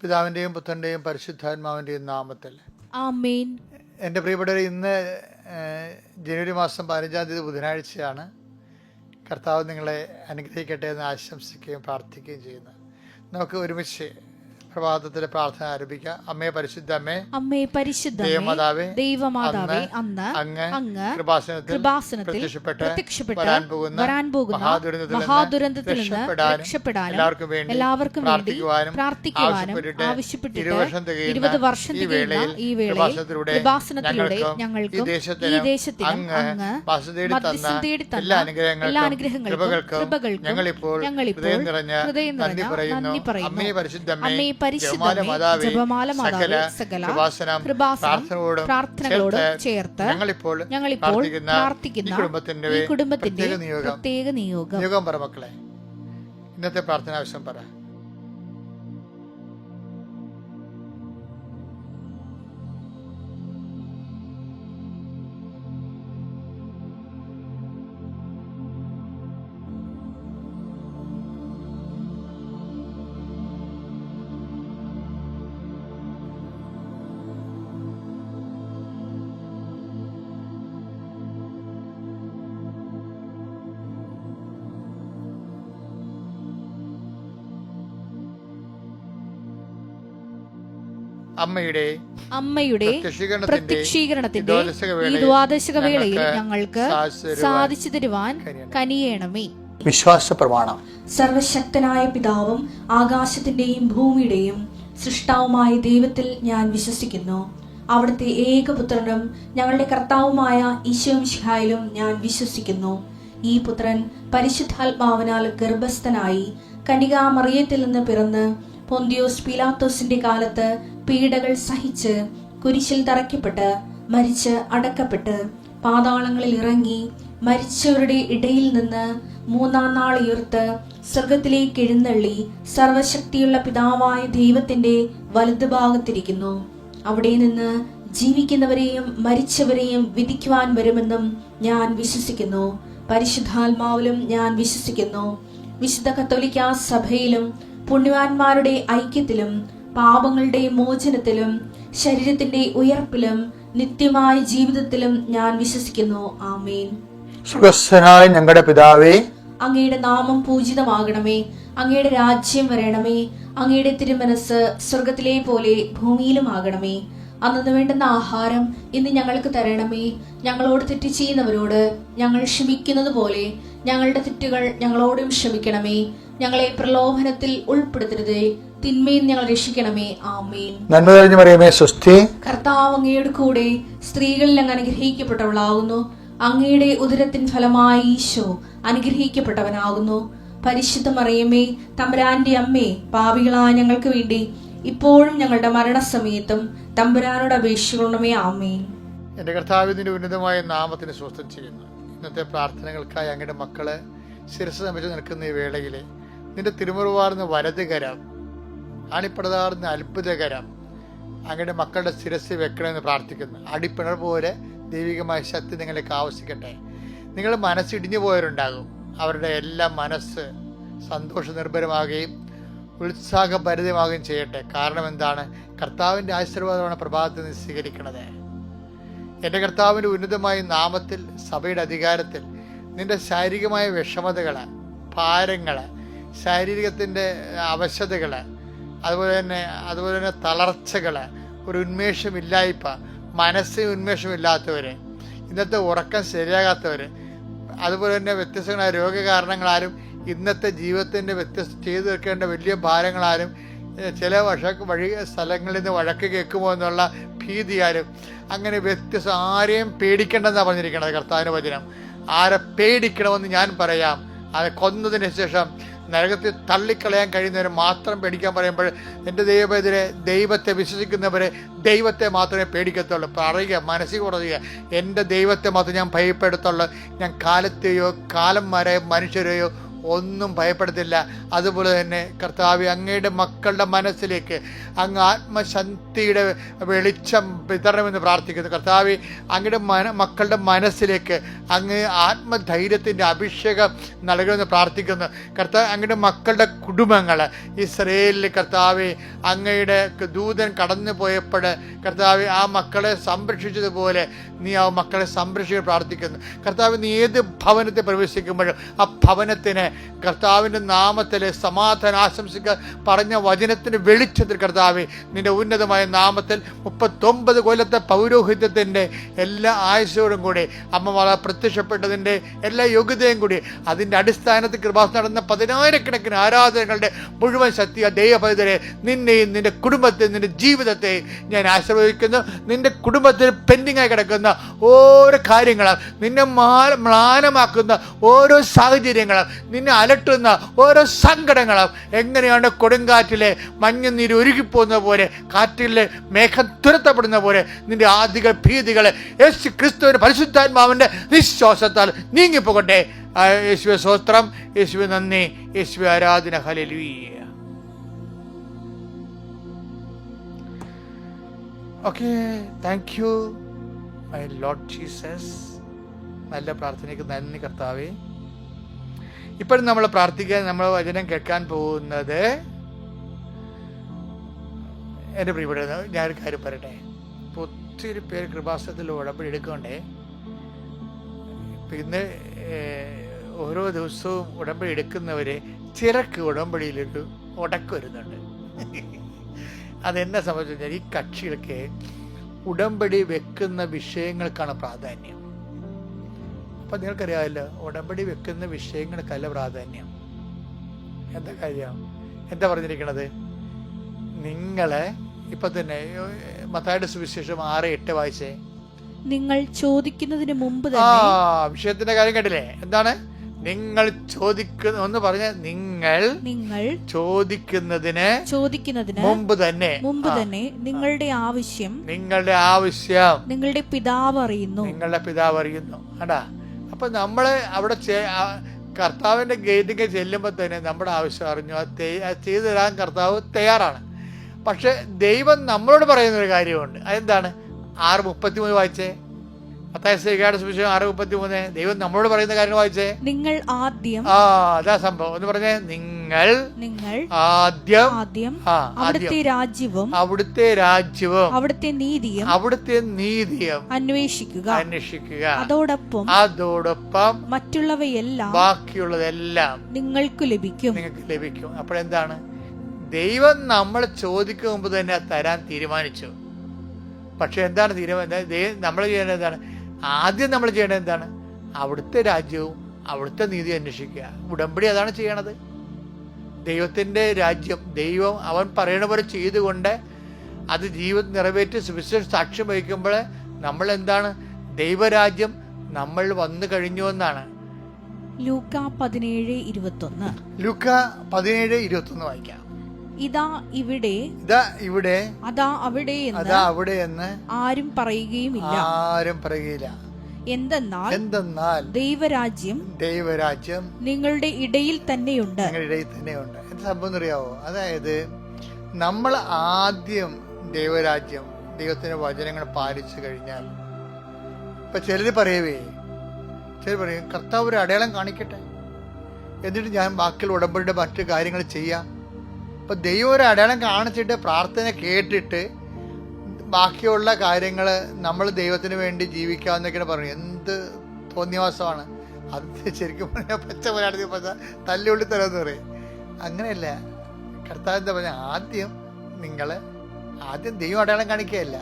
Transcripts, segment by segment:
പിതാവിൻ്റെയും പുത്രൻ്റെയും പരിശുദ്ധാത്മാവിൻ്റെയും നാമത്തിൽ ആമേൻ. എൻ്റെ പ്രിയപ്പെട്ടവരെ, ഇന്ന് ജനുവരി മാസം 15-ാം തീയതി ബുധനാഴ്ചയാണ്. കർത്താവ് നിങ്ങളെ അനുഗ്രഹിക്കട്ടെ എന്ന് ആശംസിക്കുകയും പ്രാർത്ഥിക്കുകയും ചെയ്യുന്നു. നമുക്ക് ഒരുമിച്ച് പ്രഭാതത്തിലെ പ്രാർത്ഥന ആരംഭിക്കാം. അമ്മേ പരിശുദ്ധ അമ്മേ, അമ്മേ പരിശുദ്ധ ദൈവമാതാവേ, ദൈവമാതാവേ, അന്ന് അങ്ങ് കൃപാസനത്തിൽ പ്രത്യക്ഷപ്പെട്ട് വരാൻ പോകുന്ന മഹാദുരന്തത്തിൽ നിന്ന് രക്ഷപ്പെടാനും എല്ലാവർക്കും വേണ്ടി പ്രാർത്ഥിക്കുവാനും ആവശ്യപ്പെട്ടിട്ട് 20 വർഷം തികയുന്ന ഈ വേളയിൽ കൃപാസനത്തിലൂടെ ഞങ്ങൾക്ക് ഈ ദേശത്തിന് അങ്ങ് മധ്യസ്ഥം തേടി തന്ന എല്ലാ അനുഗ്രഹങ്ങൾക്കും കൃപകൾക്കും ഞങ്ങളിപ്പോൾ ഹൃദയം നിറഞ്ഞ നന്ദി പറയുന്നു. അമ്മേ പരിശുദ്ധ അമ്മേ, ജപമാല മാതാവേ, സകല പ്രാർത്ഥനകളോട് ചേർത്ത് ഞങ്ങളിപ്പോൾ പ്രാർത്ഥിക്കുന്ന ഈ കുടുംബത്തിന്റെ പ്രത്യേക നിയോഗം പറ മക്കളെ. ഇന്നത്തെ പ്രാർത്ഥന ആവശ്യം പറ. അമ്മയുടെ പ്രത്യക്ഷീകരണത്തിന്റെ ഈ ദ്വാദശക വേളയിൽ ഞങ്ങൾക്ക് സാധിച്ചു തരുവാൻ കനിയേണമേ. വിശ്വാസ പ്രമാണം. സർവശക്തനായ പിതാവും ആകാശത്തിന്റെയും ഭൂമിയുടെയും സൃഷ്ടാവുമായ ദൈവത്തിൽ ഞാൻ വിശ്വസിക്കുന്നു. അവിടുത്തെ ഏകപുത്രനും ഞങ്ങളുടെ കർത്താവുമായ ഈശോ മിശിഹായിലും ഞാൻ വിശ്വസിക്കുന്നു. ഈ പുത്രൻ പരിശുദ്ധാത്മാവിനാൽ ഗർഭസ്ഥനായി കന്യകാമറിയത്തിൽ നിന്ന് പിറന്ന് പൊന്തിയോസ് പീലാത്തോസിന്റെ കാലത്ത് പീഡകൾ സഹിച്ച് കുരിശിൽ തറയ്ക്കപ്പെട്ട് മരിച്ച് അടക്കപ്പെട്ട് പാതാളങ്ങളിൽ ഇറങ്ങി മരിച്ചവരുടെ ഇടയിൽ നിന്ന് 3-ാം നാൾ ഉയർത്ത് സ്വർഗത്തിലേക്ക് എഴുന്നള്ളി സർവശക്തിയുള്ള പിതാവായ ദൈവത്തിന്റെ വലതുഭാഗത്തിരിക്കുന്നു. അവിടെ നിന്ന് ജീവിക്കുന്നവരെയും മരിച്ചവരെയും വിധിക്കുവാൻ വരുമെന്നും ഞാൻ വിശ്വസിക്കുന്നു. പരിശുദ്ധാത്മാവിലും ഞാൻ വിശ്വസിക്കുന്നു. വിശുദ്ധ കത്തോലിക്കാ സഭയിലും പുണ്യവാന്മാരുടെ ഐക്യത്തിലും പാപങ്ങളുടെ മോചനത്തിലും ശരീരത്തിന്റെ ഉയർപ്പിലും നിത്യമായ ജീവിതത്തിലും ഞാൻ വിശ്വസിക്കുന്നു. ആമേൻ. സ്വർഗ്ഗസ്ഥനായ ഞങ്ങളുടെ പിതാവേ, അങ്ങയുടെ നാമം പൂജിതമാകണമേ. അങ്ങയുടെ രാജ്യം വരണമേ. അങ്ങയുടെ തിരുമനസ് സ്വർഗത്തിലെ പോലെ ഭൂമിയിലും ആകണമേ. അന്നു വേണ്ടുന്ന ആഹാരം ഇന്ന് ഞങ്ങൾക്ക് തരണമേ. ഞങ്ങളോട് തെറ്റ് ചെയ്യുന്നവരോട് ഞങ്ങൾ ക്ഷമിക്കുന്നത് പോലെ ഞങ്ങളുടെ തെറ്റുകൾ ഞങ്ങളോടും ക്ഷമിക്കണമേ. ഞങ്ങളെ പ്രലോഭനത്തിൽ ഉൾപ്പെടുത്തരുതേ, തിന്മയിൽ ഞങ്ങൾ രക്ഷിക്കണമേ. ആമേൻ. നന്മ നിറഞ്ഞ മറിയമേ, സ്വസ്തി. കർത്താവ് അങ്ങയുടെ കൂടെ സ്ത്രീകളിൽ അങ്ങ് അനുഗ്രഹിക്കപ്പെട്ടവളാകുന്നു. അങ്ങയുടെ ഉദരത്തിൻ ഫലമായി ഈശോ അനുഗ്രഹിക്കപ്പെട്ടവനാകുന്നു. പരിശുദ്ധ മറിയമേ, തമ്പുരാന്റെ അമ്മേ, പാപികളായ ഞങ്ങൾക്ക് വേണ്ടി ഇപ്പോഴും ഞങ്ങളുടെ മരണസമയത്തും തമ്പുരാനോട് അപേക്ഷിക്കണമേ. ആമേൻ. എന്റെ കർത്താവിന്റെ ഉന്നതമായ നാമത്തിന് സ്വസ്ഥം ചെയ്യുന്നു. ഇന്നത്തെ പ്രാർത്ഥനകൾക്കായി അങ്ങയുടെ മക്കള് ശിരസ് നമിച്ച് നിൽക്കുന്ന ഈ വേളയിലെ നിന്റെ തിരുമുറുവാർന്ന വലതുകരം, അണിപ്പടതാർന്ന അത്ഭുതകരം അങ്ങയുടെ മക്കളുടെ ശിരസ് വെക്കണമെന്ന് പ്രാർത്ഥിക്കുന്നു. അടിപ്പിണർ പോലെ ദൈവികമായ ശക്തി നിങ്ങളിലേക്ക് ആവശ്യിക്കട്ടെ. നിങ്ങൾ മനസ്സിടിഞ്ഞു പോയവരുണ്ടാകും. അവരുടെ എല്ലാം മനസ്സ് സന്തോഷ നിർഭരമാകുകയും ഉത്സാഹഭരിതമാകുകയും ചെയ്യട്ടെ. കാരണം എന്താണ്? കർത്താവിൻ്റെ ആശീർവാദമാണ് പ്രഭാതത്തിൽ നിന്ന് സ്വീകരിക്കുന്നത്. എൻ്റെ കർത്താവിൻ്റെ ഉന്നതമായ നാമത്തിൽ സഭയുടെ അധികാരത്തിൽ നിന്റെ ശാരീരികമായ വിഷമതകൾ, ഭാരങ്ങൾ, ശാരീരികത്തിൻ്റെ അവശതകൾ, അതുപോലെ തന്നെ തളർച്ചകൾ, ഒരു ഉന്മേഷമില്ലായ്പ, മനസ്സിന് ഉന്മേഷമില്ലാത്തവർ, ഇന്നത്തെ ഉറക്കം ശരിയാകാത്തവർ, അതുപോലെ തന്നെ വ്യത്യസ്തങ്ങളായ രോഗകാരണങ്ങളാലും ഇന്നത്തെ ജീവിതത്തിൻ്റെ ചെയ്തു തീർക്കേണ്ട വലിയ ഭാരങ്ങളാലും ചില വഴി സ്ഥലങ്ങളിൽ നിന്ന് വഴക്ക് കേൾക്കുമോ എന്നുള്ള ഭീതിയാലും അങ്ങനെ ആരെയും പേടിക്കേണ്ടെന്നാണ് പറഞ്ഞിരിക്കുന്നത് കർത്താവിൻ്റെ വചനം. ആരെ പേടിക്കണമെന്ന് ഞാൻ പറയാം. അത് കൊന്നതിന് ശേഷം നരകത്തിൽ തള്ളിക്കളയാൻ കഴിയുന്നവരെ മാത്രം പേടിക്കാൻ പറയുമ്പോൾ എൻ്റെ ദൈവത്തിനെതിരെ ദൈവത്തെ വിശ്വസിക്കുന്നവരെ ദൈവത്തെ മാത്രമേ പേടിക്കത്തുള്ളൂ. പറയുക, മനസ്സിൽ പറയുക, എൻ്റെ ദൈവത്തെ മാത്രമേ ഞാൻ ഭയപ്പെടുത്തുള്ളൂ. ഞാൻ കാലത്തെയോ കാലന്മാരെയോ മനുഷ്യരെയോ ഒന്നും ഭയപ്പെടുത്തില്ല. അതുപോലെ തന്നെ കർത്താവെ, അങ്ങയുടെ മക്കളുടെ മനസ്സിലേക്ക് അങ്ങ് ആത്മശക്തിയുടെ വെളിച്ചം വിതരണമെന്ന് പ്രാർത്ഥിക്കുന്നു. കർത്താവെ, അങ്ങയുടെ മക്കളുടെ മനസ്സിലേക്ക് അങ്ങ് ആത്മധൈര്യത്തിൻ്റെ അഭിഷേകം നൽകണമെന്ന് പ്രാർത്ഥിക്കുന്നു. കർത്താവ്, അങ്ങയുടെ മക്കളുടെ കുടുംബങ്ങൾ ഇസ്രയേലിൽ കർത്താവെ, അങ്ങയുടെ ദൂതൻ കടന്നു പോയപ്പോൾ കർത്താവെ, ആ മക്കളെ സംരക്ഷിച്ചതുപോലെ നീ ആ മക്കളെ സംരക്ഷിക്കാൻ പ്രാർത്ഥിക്കുന്നു. കർത്താവ്, നീ ഏത് ഭവനത്തെ പ്രവേശിക്കുമ്പോഴും ആ ഭവനത്തിന് കർത്താവിൻ്റെ നാമത്തിൽ സമാധാനം ആശംസിക്കാൻ പറഞ്ഞ വചനത്തിൻ്റെ വെളിച്ചത്തിൽ കർത്താവെ, നിന്റെ ഉന്നതമായ നാമത്തിൽ 39 കൊല്ലത്തെ പൗരോഹിത്യത്തിൻ്റെ എല്ലാ ആയുസ്സോടും കൂടി അമ്മമാർ പ്രത്യക്ഷപ്പെട്ടതിൻ്റെ എല്ലാ യോഗ്യതയും കൂടി അതിൻ്റെ അടിസ്ഥാനത്തിൽ കൃപാസനം നടന്ന 10,000-കണക്കിന് ആരാധനകളുടെ മുഴുവൻ ശക്തി ദൈവഭക്തരെ, നിന്നെയും നിന്റെ കുടുംബത്തെ, നിന്റെ ജീവിതത്തെ ഞാൻ ആശീർവദിക്കുന്നു. നിന്റെ കുടുംബത്തിൽ പെൻഡിങ്ങായി കിടക്കുന്ന ഓരോ കാര്യങ്ങളും, നിന്നെ മ്ലാനമാക്കുന്ന ഓരോ സാഹചര്യങ്ങളും, നിന്നെ അലട്ടുന്ന ഓരോ സങ്കടങ്ങളും എങ്ങനെയാണ് കൊടുങ്കാറ്റിലെ മഞ്ഞുനീര് ഉരുകിപ്പോകുന്ന പോലെ, കാറ്റിലെ മേഘം തുരത്തപ്പെടുന്ന പോലെ നിന്റെ ആദികൾ ഭീതികൾ യേശു ക്രിസ്തുവിന്റെ പരിശുദ്ധാത്മാവിന്റെ വിശ്വാസത്താൽ നീങ്ങിപ്പോകട്ടെ. യേശുവേ സ്തോത്രം, യേശുവേ നന്ദി, യേശുവേ ആരാധന. Hallelujah. Okay, thank you my Lord Jesus. നല്ല പ്രാർത്ഥനയ്ക്ക് നന്ദി കർത്താവേ. ഇപ്പോഴും നമ്മൾ പ്രാർത്ഥിക്കാൻ, നമ്മൾ വചനം കേൾക്കാൻ പോകുന്നത്, എൻ്റെ പ്രിയപ്പെട്ട, ഞാനൊരു കാര്യം പറയട്ടെ. ഇപ്പോൾ ഒത്തിരി പേര് കൃപാസനത്തിൽ ഉടമ്പടി എടുക്കണ്ടേ. ഇന്ന് ഓരോ ദിവസവും ഉടമ്പടി എടുക്കുന്നവരെ ചിലർക്ക് ഉടമ്പടിയിലൊരു ഉടക്ക് വരുന്നുണ്ട്. അതെന്നെ സംബന്ധിച്ച് ഈ കക്ഷികൾക്ക് ഉടമ്പടി വെക്കുന്ന വിഷയങ്ങൾക്കാണ് പ്രാധാന്യം. അപ്പം നിങ്ങൾക്കറിയാമല്ലോ, ഉടമ്പടി വെക്കുന്ന വിഷയങ്ങൾക്കല്ല പ്രാധാന്യം. എന്താ കാര്യം? എന്താ പറഞ്ഞിരിക്കണത്? നിങ്ങളെ ഇപ്പം തന്നെ മത്തായിയുടെ സുവിശേഷം 6:8 വായിച്ചേ. നിങ്ങൾ ചോദിക്കുന്നതിന് മുമ്പ് തന്നെ. വിഷയത്തിന്റെ കാര്യം കേട്ടില്ലേ? എന്താണ് നിങ്ങൾ ചോദിക്കുന്ന? ഒന്ന് പറഞ്ഞ, നിങ്ങൾ ചോദിക്കുന്നതിന് മുമ്പ് തന്നെ നിങ്ങളുടെ ആവശ്യം നിങ്ങളുടെ പിതാവ് അറിയുന്നു. അടാ, അപ്പൊ നമ്മള് അവിടെ കർത്താവിന്റെ ഗേറ്റിക്ക് ചെല്ലുമ്പോൾ തന്നെ നമ്മുടെ ആവശ്യം അറിഞ്ഞു, അത് ചെയ്തു തരാൻ കർത്താവ് തയ്യാറാണ്. പക്ഷെ ദൈവം നമ്മളോട് പറയുന്നൊരു കാര്യമുണ്ട്. അതെന്താണ്? 6:33 വായിച്ചേ. മത്തായി 6:33. ദൈവം നമ്മളോട് പറയുന്ന കാര്യം വായിച്ചേ. നിങ്ങൾ ആദ്യം. അതാ സംഭവം. ഒന്ന് പറഞ്ഞേ, നിങ്ങൾ ആദ്യം അവിടുത്തെ രാജ്യവും അവിടുത്തെ നീതിയും അന്വേഷിക്കുക. അതോടൊപ്പം മറ്റുള്ളവയെല്ലാം, ബാക്കിയുള്ളതെല്ലാം നിങ്ങൾക്ക് ലഭിക്കും. അപ്പോഴെന്താണ്? ദൈവം നമ്മൾ ചോദിക്കും മുമ്പ് തന്നെ തരാൻ തീരുമാനിച്ചു. പക്ഷെ എന്താണ് തീരുമാനം? നമ്മൾ ചെയ്യേണ്ടത് എന്താണ്? ആദ്യം നമ്മൾ ചെയ്യേണ്ടത് എന്താണ്? അവിടുത്തെ രാജ്യവും അവിടുത്തെ നീതി അന്വേഷിക്കുക. ഉടമ്പടി അതാണ് ചെയ്യണത്. ദൈവത്തിൻ്റെ രാജ്യം, ദൈവം അവൻ പറയണ പോലെ ചെയ്തുകൊണ്ട് അത് ജീവിതം നിറവേറ്റി സുവിശേഷം സാക്ഷ്യം വഹിക്കുമ്പോൾ നമ്മൾ എന്താണ്? ദൈവരാജ്യം നമ്മൾ വന്നു കഴിഞ്ഞു എന്നാണ്. ലൂക്ക 17:21 വായിക്കാം. ഇതാ ഇവിടെ അതാ അവിടെ എന്ന് ആരും പറയുകയില്ല. എന്തെന്നാൽ ദൈവരാജ്യം നിങ്ങളുടെ ഇടയിൽ തന്നെയുണ്ട്. എന്താ സംഭവം എന്നറിയാവോ? അതായത് നമ്മൾ ആദ്യം ദൈവരാജ്യം, ദൈവത്തിന്റെ വചനങ്ങൾ പാലിച്ചു കഴിഞ്ഞാൽ, ഇപ്പൊ ചിലർ പറയും കർത്താവ് ഒരു അടയാളം കാണിക്കട്ടെ, എന്നിട്ട് ഞാൻ ബാക്കിയുള്ള ഉടമ്പടിയുടെ മറ്റു കാര്യങ്ങൾ ചെയ്യാം. അപ്പം ദൈവം ഒരു അടയാളം കാണിച്ചിട്ട് പ്രാർത്ഥന കേട്ടിട്ട് ബാക്കിയുള്ള കാര്യങ്ങൾ നമ്മൾ ദൈവത്തിന് വേണ്ടി ജീവിക്കാമെന്നൊക്കെയാണ് പറഞ്ഞു. എന്ത് തോന്നിയവാസമാണ് അത്! ശരിക്കും പറഞ്ഞാൽ പച്ച മലയാളത്തിൽ പറഞ്ഞാൽ തല്ലുള്ളി തരാമെന്ന് പറയും. അങ്ങനെയല്ല. കർത്താവ് എന്താ പറഞ്ഞാൽ, ആദ്യം ദൈവം അടയാളം കാണിക്കുകയല്ല,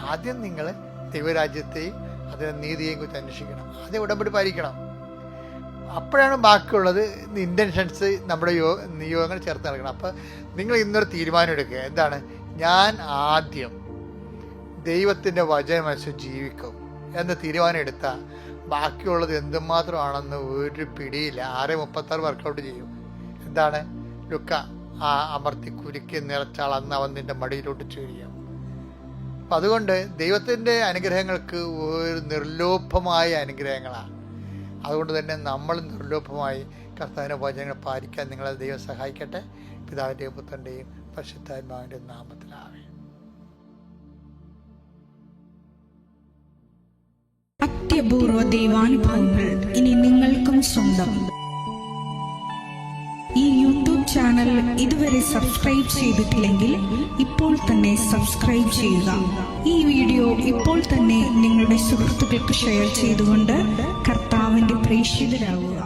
ആദ്യം നിങ്ങൾ ദൈവരാജ്യത്തെയും അതിൻ്റെ നീതിയെയും കുറിച്ച് അന്വേഷിക്കണം. ആദ്യം ഉടമ്പടി പാലിക്കണം. അപ്പോഴാണ് ബാക്കിയുള്ളത് ഇൻറ്റൻഷൻസ്, നമ്മുടെ നിയോഗങ്ങൾ ചേർത്ത് നൽകണം. അപ്പം നിങ്ങൾ ഇന്നൊരു തീരുമാനം എടുക്കുക. എന്താണ്? ഞാൻ ആദ്യം ദൈവത്തിൻ്റെ വചനമനുസരിച്ച് ജീവിക്കും എന്ന തീരുമാനം എടുത്താൽ ബാക്കിയുള്ളത് എന്തുമാത്രമാണെന്ന് ഒരു പിടിയില്ല. 6:36 വർക്കൗട്ട് ചെയ്യും. എന്താണ്? ലുക്ക അമർത്തി കുരുക്കി നിറച്ചാൾ അന്ന് അവൻ നിന്റെ മടിയിലോട്ട് ചൊരിയും. അപ്പം അതുകൊണ്ട് ദൈവത്തിൻ്റെ അനുഗ്രഹങ്ങൾക്ക് ഒരു നിർലോഭമായ അനുഗ്രഹങ്ങളാണ്. അതുകൊണ്ട് തന്നെ നമ്മൾ നിർലോഭമായി കർത്താവിൻ്റെ വചനങ്ങൾ പാലിക്കാൻ നിങ്ങളെ ദൈവം സഹായിക്കട്ടെ. പിതാവിൻ്റെയും പുത്രൻ്റെയും പരിശുദ്ധാത്മാവിൻ്റെയും നാമത്തിലാമേൻ. അത്യപൂർവ ദൈവാനുഭവങ്ങൾ ഇനി നിങ്ങൾക്കും സ്വന്തം. ഈ യൂട്യൂബ് ചാനൽ ഇതുവരെ സബ്സ്ക്രൈബ് ചെയ്തിട്ടില്ലെങ്കിൽ ഇപ്പോൾ തന്നെ സബ്സ്ക്രൈബ് ചെയ്യുക. ഈ വീഡിയോ ഇപ്പോൾ തന്നെ നിങ്ങളുടെ സുഹൃത്തുക്കൾക്ക് ഷെയർ ചെയ്തുകൊണ്ട് കർത്താവിന്റെ പ്രേക്ഷിതരാകുക.